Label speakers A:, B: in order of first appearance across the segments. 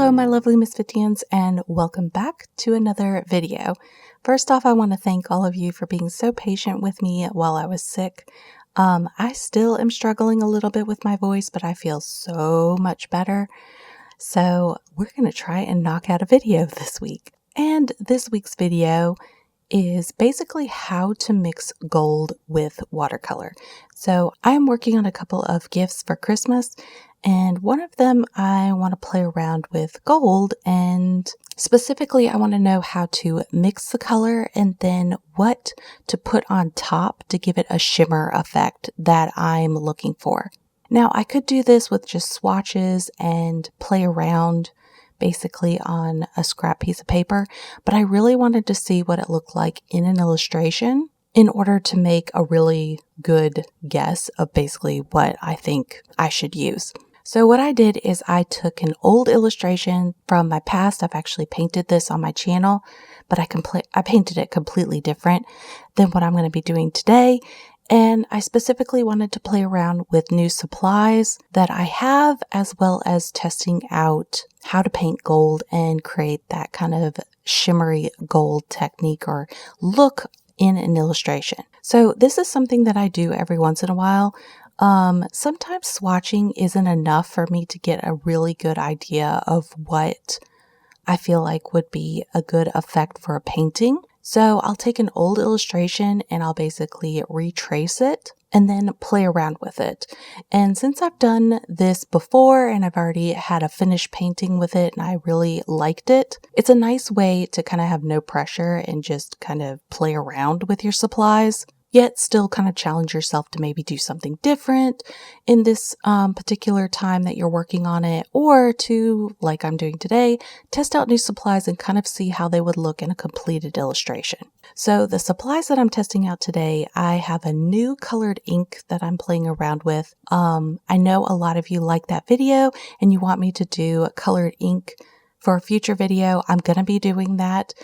A: Hello my lovely Misfitians, and welcome back to another video. First off, I want to thank all of you for being so patient with me while I was sick. I still am struggling a little bit with my voice, but I feel so much better. So we're going to try and knock out a video this week. And this week's video is basically how to mix gold with watercolor. So I'm working on a couple of gifts for Christmas, and one of them I want to play around with gold, and specifically I want to know how to mix the color and then what to put on top to give it a shimmer effect that I'm looking for. Now I could do this with just swatches and play around basically on a scrap piece of paper, but I really wanted to see what it looked like in an illustration in order to make a really good guess of basically what I think I should use. So what I did is I took an old illustration from my past. I've actually painted this on my channel, but I painted it completely different than what I'm going to be doing today. And I specifically wanted to play around with new supplies that I have, as well as testing out how to paint gold and create that kind of shimmery gold technique or look in an illustration. So this is something that I do every once in a while. Sometimes swatching isn't enough for me to get a really good idea of what I feel like would be a good effect for a painting. So I'll take an old illustration and I'll basically retrace it and then play around with it. And since I've done this before and I've already had a finished painting with it and I really liked it, it's a nice way to kind of have no pressure and just kind of play around with your supplies, yet still kind of challenge yourself to maybe do something different in this particular time that you're working on it, or to, like I'm doing today, test out new supplies and kind of see how they would look in a completed illustration. So the supplies that I'm testing out today, I have a new colored ink that I'm playing around with. I know a lot of you like that video and you want me to do colored ink for a future video. I'm going to be doing that.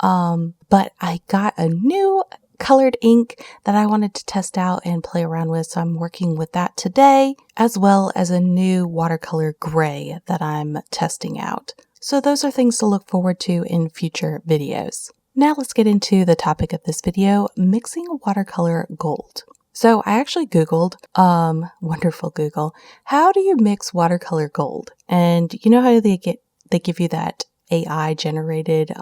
A: But I got a new colored ink that I wanted to test out and play around with, so I'm working with that today, as well as a new watercolor gray that I'm testing out. So those are things to look forward to in future videos. Now let's get into the topic of this video, mixing watercolor gold. So I actually Googled, wonderful Google, how do you mix watercolor gold? And you know how they give you that AI generated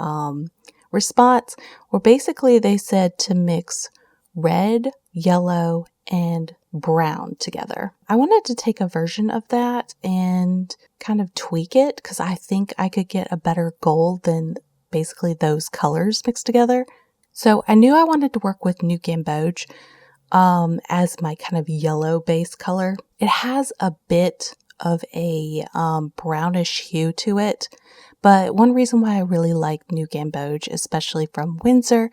A: response, where basically they said to mix red, yellow, and brown together. I wanted to take a version of that and kind of tweak it because I think I could get a better gold than basically those colors mixed together. So I knew I wanted to work with New Gamboge as my kind of yellow base color. It has a bit of a brownish hue to it. But one reason why I really like New Gamboge, especially from Windsor,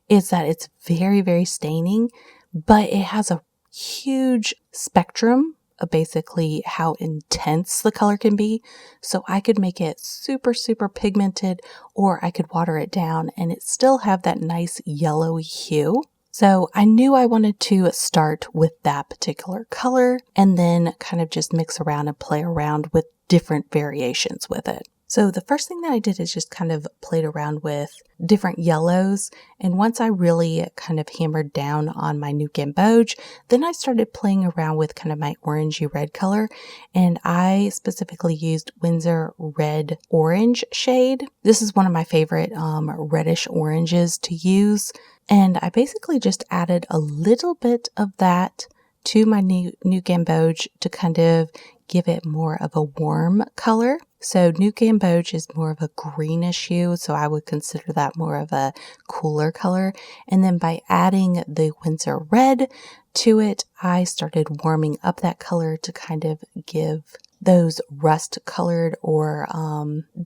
A: is that it's very, very staining, but it has a huge spectrum of basically how intense the color can be. So I could make it super, super pigmented, or I could water it down and it still have that nice yellowy hue. So I knew I wanted to start with that particular color and then kind of just mix around and play around with different variations with it. So the first thing that I did is just kind of played around with different yellows. And once I really kind of hammered down on my New Gamboge, then I started playing around with kind of my orangey red color. And I specifically used Windsor Red Orange shade. This is one of my favorite reddish oranges to use. And I basically just added a little bit of that to my New Gamboge to kind of give it more of a warm color. So New Gamboge is more of a greenish hue, so I would consider that more of a cooler color. And then by adding the Windsor Red to it, I started warming up that color to kind of give those rust colored or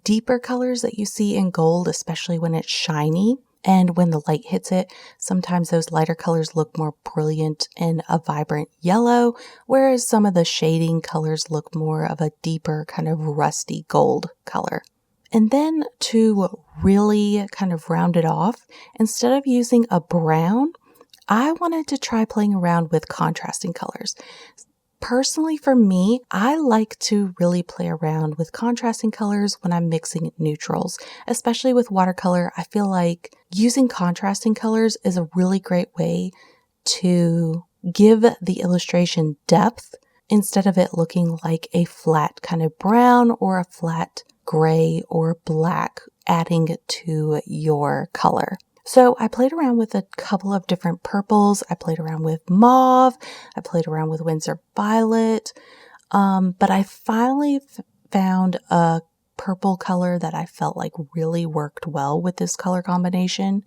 A: deeper colors that you see in gold, especially when it's shiny. And when the light hits it, sometimes those lighter colors look more brilliant in a vibrant yellow, whereas some of the shading colors look more of a deeper kind of rusty gold color. And then to really kind of round it off, instead of using a brown, I wanted to try playing around with contrasting colors. Personally, for me, I like to really play around with contrasting colors when I'm mixing neutrals, especially with watercolor. I feel like using contrasting colors is a really great way to give the illustration depth instead of it looking like a flat kind of brown or a flat gray or black adding to your color. So I played around with a couple of different purples. I played around with mauve. I played around with Windsor Violet. But I finally found a purple color that I felt like really worked well with this color combination.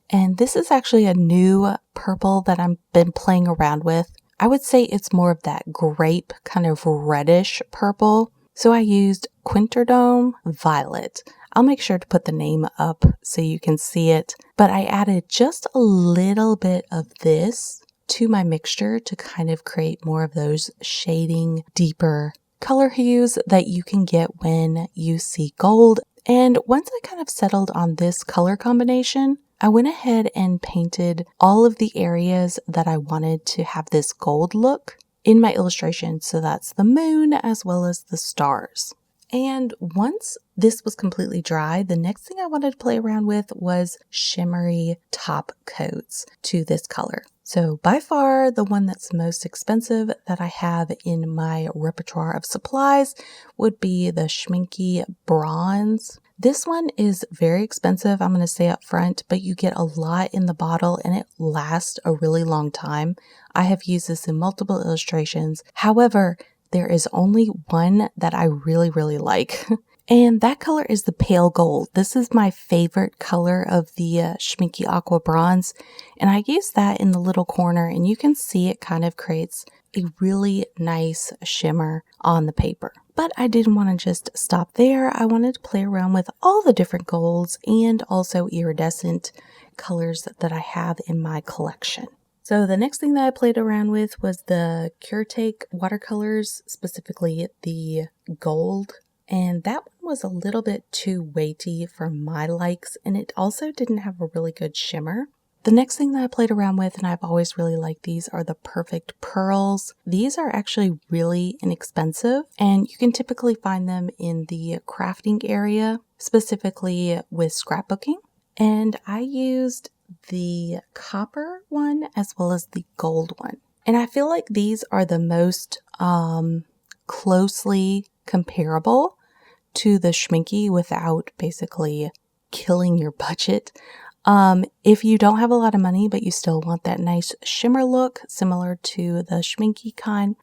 A: And this is actually a new purple that I've been playing around with. I would say it's more of that grape kind of reddish purple. So I used Quinterdome Violet. I'll make sure to put the name up so you can see it. But I added just a little bit of this to my mixture to kind of create more of those shading, deeper color hues that you can get when you see gold. And once I kind of settled on this color combination, I went ahead and painted all of the areas that I wanted to have this gold look in my illustration. So that's the moon as well as the stars. And once this was completely dry, the next thing I wanted to play around with was shimmery top coats to this color. So by far the one that's most expensive that I have in my repertoire of supplies would be the Schmincke Bronze. This one is very expensive, I'm going to say up front, but you get a lot in the bottle and it lasts a really long time. I have used this in multiple illustrations. However, there is only one that I really, really like. And that color is the pale gold. This is my favorite color of the Schmincke Aqua Bronze. And I use that in the little corner and you can see it kind of creates a really nice shimmer on the paper. But I didn't want to just stop there. I wanted to play around with all the different golds and also iridescent colors that I have in my collection. So the next thing that I played around with was the Take watercolors, specifically the gold. And that one was a little bit too weighty for my likes, and it also didn't have a really good shimmer. The next thing that I played around with, and I've always really liked these, are the Perfect Pearls. These are actually really inexpensive, and you can typically find them in the crafting area, specifically with scrapbooking. And I used the copper one as well as the gold one. And I feel like these are the most closely comparable to the Schmincke without basically killing your budget. If you don't have a lot of money, but you still want that nice shimmer look similar to the Schmincke kind,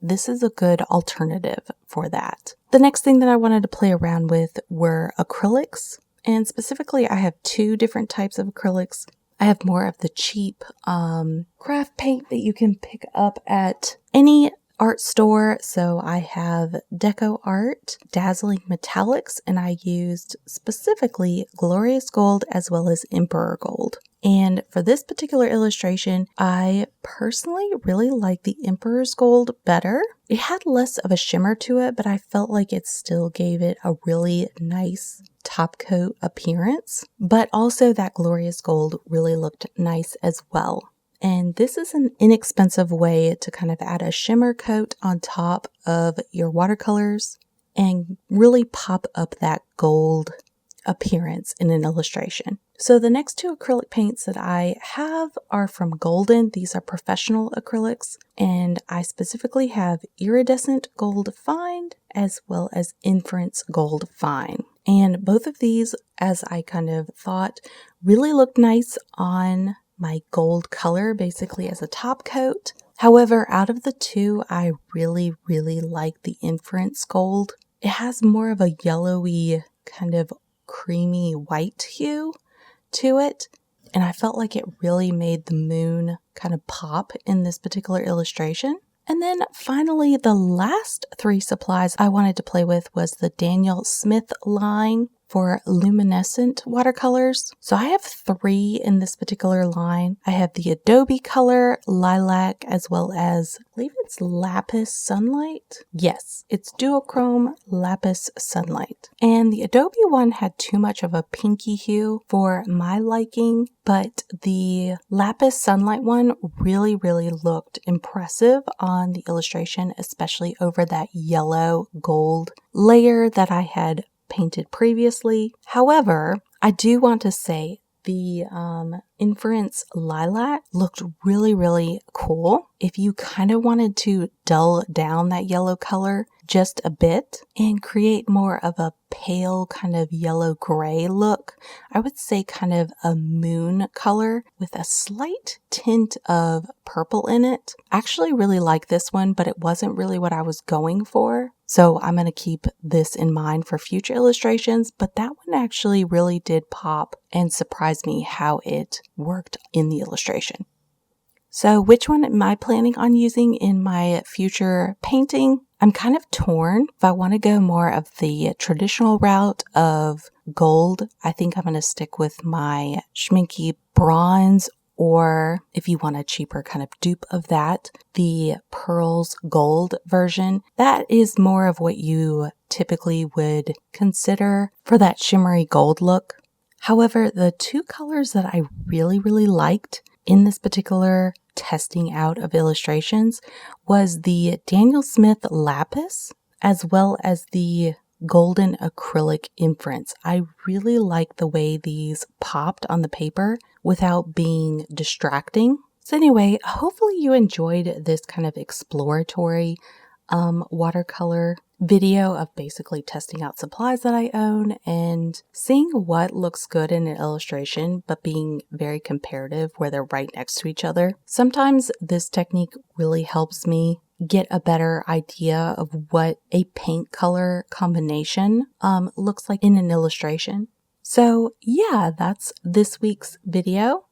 A: this is a good alternative for that. The next thing that I wanted to play around with were acrylics. And specifically, I have two different types of acrylics. I have more of the cheap craft paint that you can pick up at any art store. So I have Deco Art, Dazzling Metallics, and I used specifically Glorious Gold as well as Emperor Gold. And for this particular illustration, I personally really like the Emperor's Gold better. It had less of a shimmer to it, but I felt like it still gave it a really nice top coat appearance. But also that Glorious Gold really looked nice as well. And this is an inexpensive way to kind of add a shimmer coat on top of your watercolors and really pop up that gold appearance in an illustration. So the next two acrylic paints that I have are from Golden. These are professional acrylics, and I specifically have Iridescent Gold Fine as well as Inference Gold Fine. And both of these, as I kind of thought, really looked nice on my gold color, basically as a top coat. However, out of the two, I really, really like the Inference Gold. It has more of a yellowy, kind of creamy white hue to it, and I felt like it really made the moon kind of pop in this particular illustration. And then finally, the last three supplies I wanted to play with was the Daniel Smith line. for Luminescent Watercolors. So I have 3 in this particular line. I have the Adobe color, Lilac, as well as, I believe it's Lapis Sunlight. Yes, it's duochrome Lapis Sunlight. And the Adobe one had too much of a pinky hue for my liking, but the Lapis Sunlight one really looked impressive on the illustration, especially over that yellow gold layer that I had painted previously. However, I do want to say the Inference Lilac looked really cool. If you kind of wanted to dull down that yellow color just a bit and create more of a pale kind of yellow gray look, I would say kind of a moon color with a slight tint of purple in it. I actually really like this one, but it wasn't really what I was going for. So I'm going to keep this in mind for future illustrations, but that one actually really did pop and surprise me how it worked in the illustration. So which one am I planning on using in my future painting? I'm kind of torn. If I want to go more of the traditional route of gold, I think I'm going to stick with my Schmincke Bronze, or if you want a cheaper kind of dupe of that, the Pearls Gold version. That is more of what you typically would consider for that shimmery gold look. However, the 2 colors that I really liked in this particular testing out of illustrations was the Daniel Smith Lapis as well as the Golden Acrylic Inference. I really like the way these popped on the paper without being distracting. So anyway, hopefully you enjoyed this kind of exploratory watercolor video of basically testing out supplies that I own and seeing what looks good in an illustration, but being very comparative where they're right next to each other. Sometimes this technique really helps me get a better idea of what a paint color combination looks like in an illustration. So yeah, that's this week's video.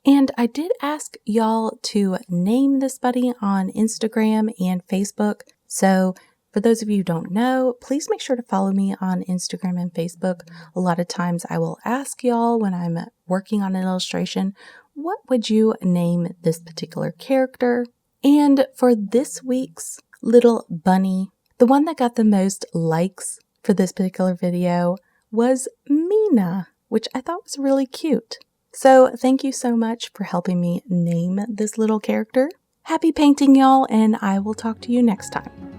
A: And I did ask y'all to name this buddy on Instagram and Facebook. So for those of you who don't know, please make sure to follow me on Instagram and Facebook. A lot of times I will ask y'all when I'm working on an illustration, what would you name this particular character? And for this week's little bunny, the one that got the most likes for this particular video was Mina, which I thought was really cute. So thank you so much for helping me name this little character. Happy painting, y'all, and I will talk to you next time.